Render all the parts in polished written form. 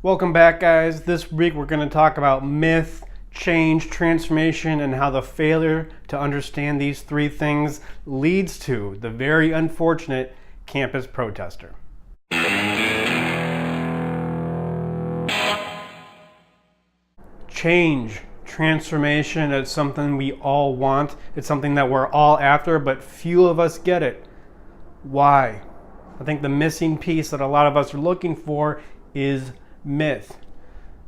Welcome back, guys. This week we're going to talk about myth, change, transformation, and how the failure to understand these three things leads to the very unfortunate campus protester. Change, transformation, it's something we all want. It's something that we're all after, but few of us get it. Why? I think the missing piece that a lot of us are looking for is myth.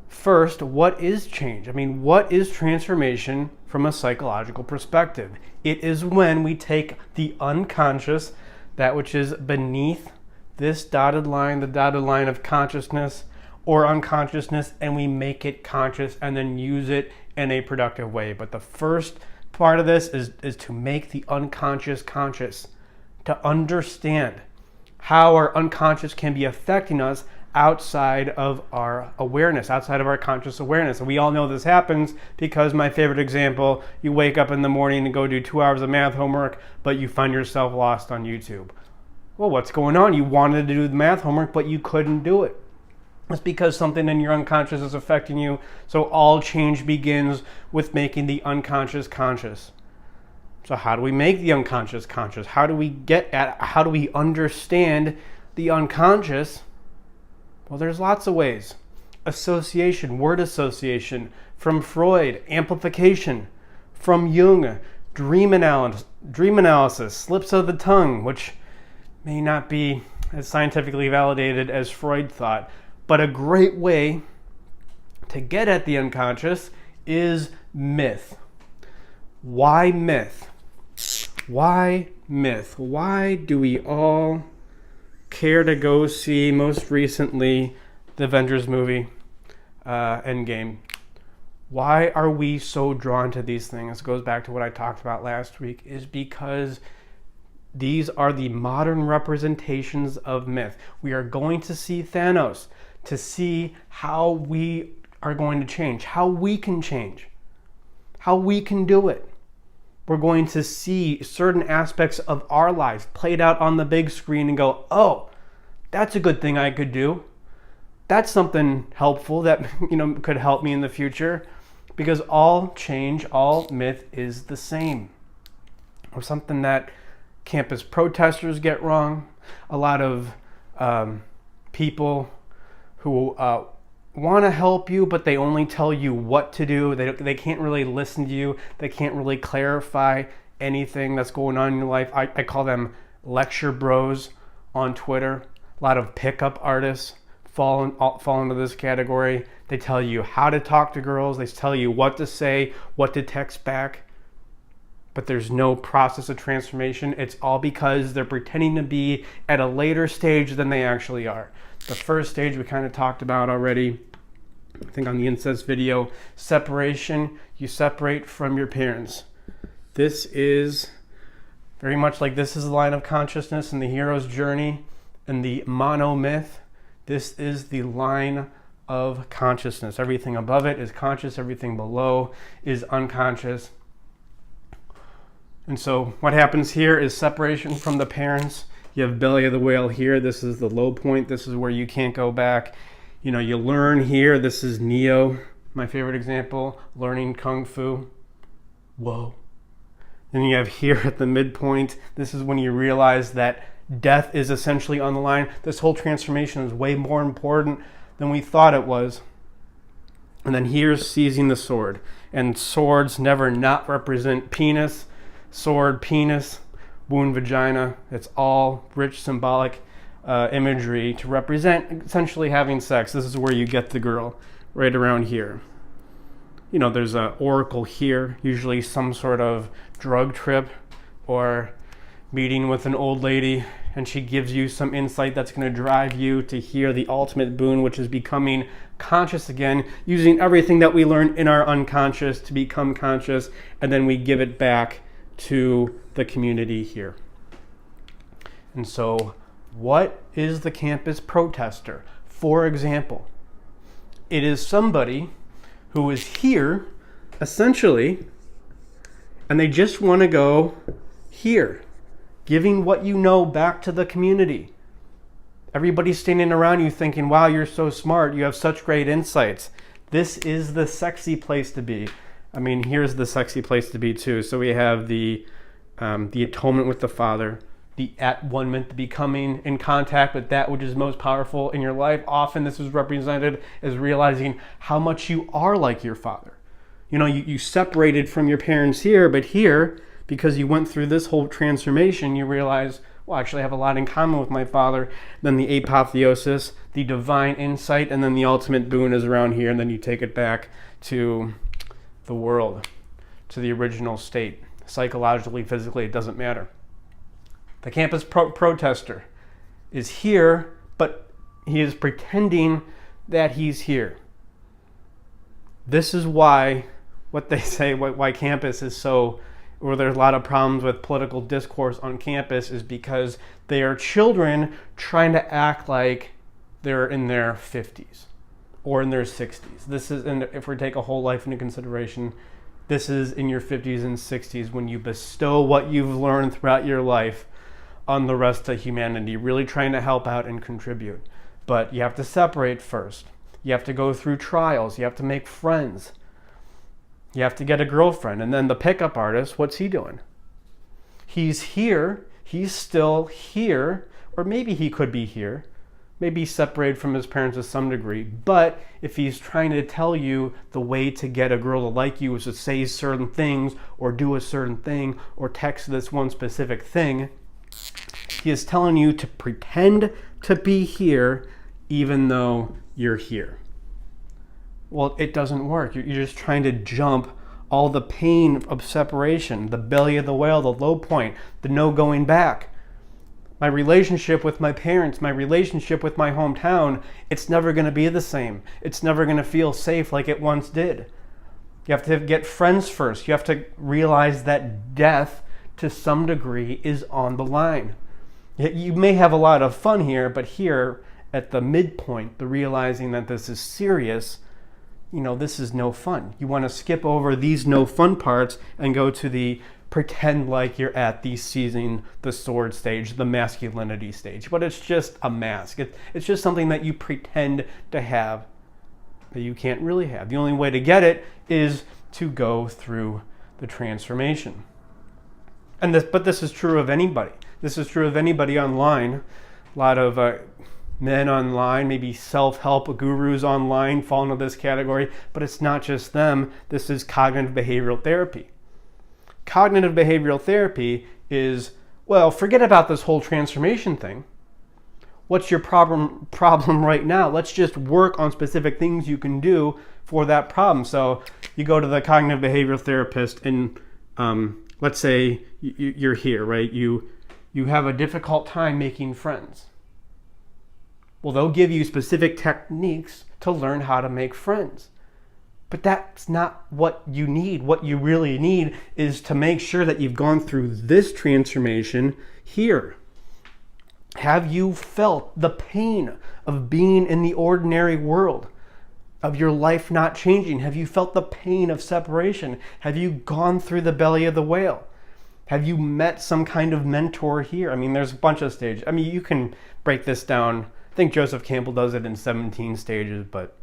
First, what is change? What is transformation from a psychological perspective? It is when we take the unconscious, that which is beneath this dotted line, the dotted line of consciousness or unconsciousness, and we make it conscious and then use it in a productive way. But the first part of this is to make the unconscious conscious, to understand how our unconscious can be affecting us outside of our awareness, outside of our conscious awareness. And we all know this happens because my favorite example, you wake up in the morning and go do 2 hours of math homework, but you find yourself lost on YouTube. Well, what's going on? You wanted to do the math homework, but you couldn't do it. It's because something in your unconscious is affecting you. So all change begins with making the unconscious conscious. So how do we make the unconscious conscious? How do we understand the unconscious? Well, there's lots of ways. Association, word association, from Freud, amplification, from Jung, dream analysis, slips of the tongue, which may not be as scientifically validated as Freud thought, but a great way to get at the unconscious is myth. Why myth? Why myth? Why do we all care to go see, most recently, the Avengers movie, Endgame? Why are we so drawn to these things? It goes back to what I talked about last week, is because these are the modern representations of myth. We are going to see Thanos to see how we are going to change, how we can change, how we can do it. We're going to see certain aspects of our lives played out on the big screen and go, oh, that's a good thing I could do. That's something helpful that could help me in the future. Because all change, all myth is the same. Or something that campus protesters get wrong. A lot of people who want to help you, but they only tell you what to do. They can't really listen to you. They can't really clarify anything that's going on in your life. I call them lecture bros on Twitter. A lot of pickup artists fall into this category. They tell you how to talk to girls. They tell you what to say, what to text back. But there's no process of transformation. It's all because they're pretending to be at a later stage than they actually are. The first stage we kind of talked about already, I think on the incest video, separation. You separate from your parents. This is very much like this is the line of consciousness in the hero's journey and the monomyth. This is the line of consciousness. Everything above it is conscious. Everything below is unconscious. And so what happens here is separation from the parents. You have belly of the whale here. This is the low point. This is where you can't go back. You learn here. This is Neo, my favorite example, learning Kung Fu. Whoa. Then you have here at the midpoint. This is when you realize that death is essentially on the line. This whole transformation is way more important than we thought it was. And then here's seizing the sword. And swords never not represent penis. Sword, penis, wound, vagina. It's all rich symbolic imagery to represent essentially having sex. This is where you get the girl, right around here. There's an oracle here, usually some sort of drug trip or meeting with an old lady, and she gives you some insight that's going to drive you to hear the ultimate boon, which is becoming conscious again, using everything that we learned in our unconscious to become conscious, and then we give it back to the community here. And so, what is the campus protester? For example, it is somebody who is here, essentially, and they just want to go here, giving what you know back to the community. Everybody's standing around you thinking, wow, you're so smart. You have such great insights. This is the sexy place to be. I mean, here's the sexy place to be too. So we have the atonement with the Father, the at-one-ment, the becoming in contact with that which is most powerful in your life. Often this is represented as realizing how much you are like your Father. You separated from your parents here, but here, because you went through this whole transformation, you realize, well, actually I have a lot in common with my Father. Then the apotheosis, the divine insight, and then the ultimate boon is around here, and then you take it back to the world, to the original state. Psychologically, physically, it doesn't matter. The campus protester is here, but he is pretending that he's here. This is why, what they say, why campus is so, or there's a lot of problems with political discourse on campus, is because they are children trying to act like they're in their 50s or in their 60s. This is, and if we take a whole life into consideration, this is in your 50s and 60s when you bestow what you've learned throughout your life on the rest of humanity, really trying to help out and contribute. But you have to separate first. You have to go through trials. You have to make friends. You have to get a girlfriend. And then the pickup artist, what's he doing? He's here. He's still here. Or maybe he could be here. Maybe he's separated from his parents to some degree. But if he's trying to tell you the way to get a girl to like you is to say certain things or do a certain thing or text this one specific thing, he is telling you to pretend to be here even though you're here. Well, it doesn't work. You're just trying to jump all the pain of separation, the belly of the whale, the low point, the no going back. My relationship with my parents, my relationship with my hometown, it's never going to be the same. It's never going to feel safe like it once did. You have to get friends first. You have to realize that death, to some degree, is on the line. You may have a lot of fun here, but here at the midpoint, the realizing that this is serious, this is no fun. You want to skip over these no fun parts and go to the pretend like you're at the seizing the sword stage, the masculinity stage. But it's just a mask. It's just something that you pretend to have that you can't really have. The only way to get it is to go through the transformation. But this is true of anybody. This is true of anybody online. A lot of men online, maybe self-help gurus online fall into this category, but it's not just them. This is cognitive behavioral therapy. Cognitive behavioral therapy is, well, forget about this whole transformation thing. What's your problem right now? Let's just work on specific things you can do for that problem. So you go to the cognitive behavioral therapist and let's say you're here, right? You have a difficult time making friends. Well, they'll give you specific techniques to learn how to make friends. But that's not what you need. What you really need is to make sure that you've gone through this transformation here. Have you felt the pain of being in the ordinary world, of your life not changing? Have you felt the pain of separation? Have you gone through the belly of the whale? Have you met some kind of mentor here? I mean, there's a bunch of stages. I mean, you can break this down. I think Joseph Campbell does it in 17 stages, but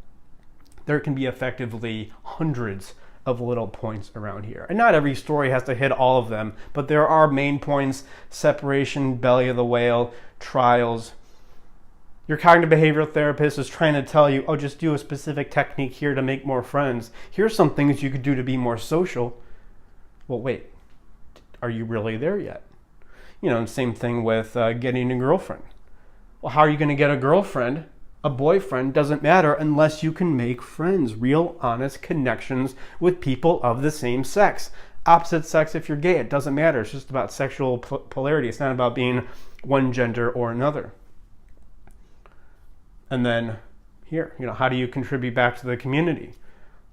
there can be effectively hundreds of little points around here. And not every story has to hit all of them, but there are main points: separation, belly of the whale, trials. Your cognitive behavioral therapist is trying to tell you, oh, just do a specific technique here to make more friends. Here's some things you could do to be more social. Well, wait, are you really there yet? Same thing with getting a girlfriend. Well, how are you going to get a girlfriend? A boyfriend doesn't matter unless you can make friends, real, honest connections with people of the same sex. Opposite sex, if you're gay, it doesn't matter. It's just about sexual polarity. It's not about being one gender or another. And then here, how do you contribute back to the community?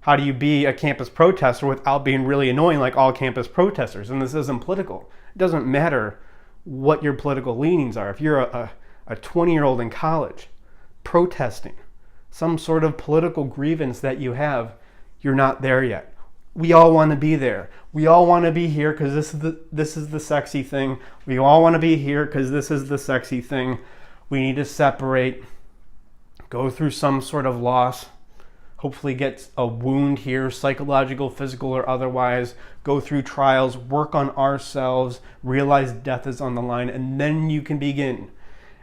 How do you be a campus protester without being really annoying like all campus protesters? And this isn't political. It doesn't matter what your political leanings are. If you're a 20-year-old in college protesting some sort of political grievance that you have, you're not there yet. We all want to be there. We all want to be here because this is the sexy thing. We all want to be here because this is the sexy thing. We need to separate, go through some sort of loss, hopefully get a wound here, psychological, physical, or otherwise, go through trials, work on ourselves, realize death is on the line, and then you can begin.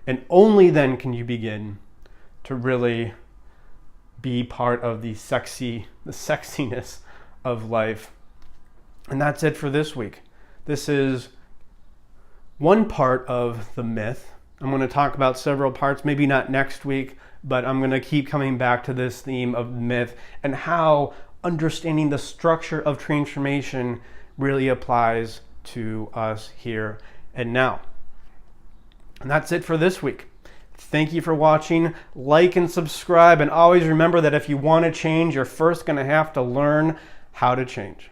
And only then can you begin to really be part of the sexiness of life. And that's it for this week. This is one part of the myth. I'm going to talk about several parts, maybe not next week, but I'm going to keep coming back to this theme of myth and how understanding the structure of transformation really applies to us here and now. And that's it for this week. Thank you for watching. Like and subscribe, and always remember that if you want to change, you're first going to have to learn how to change.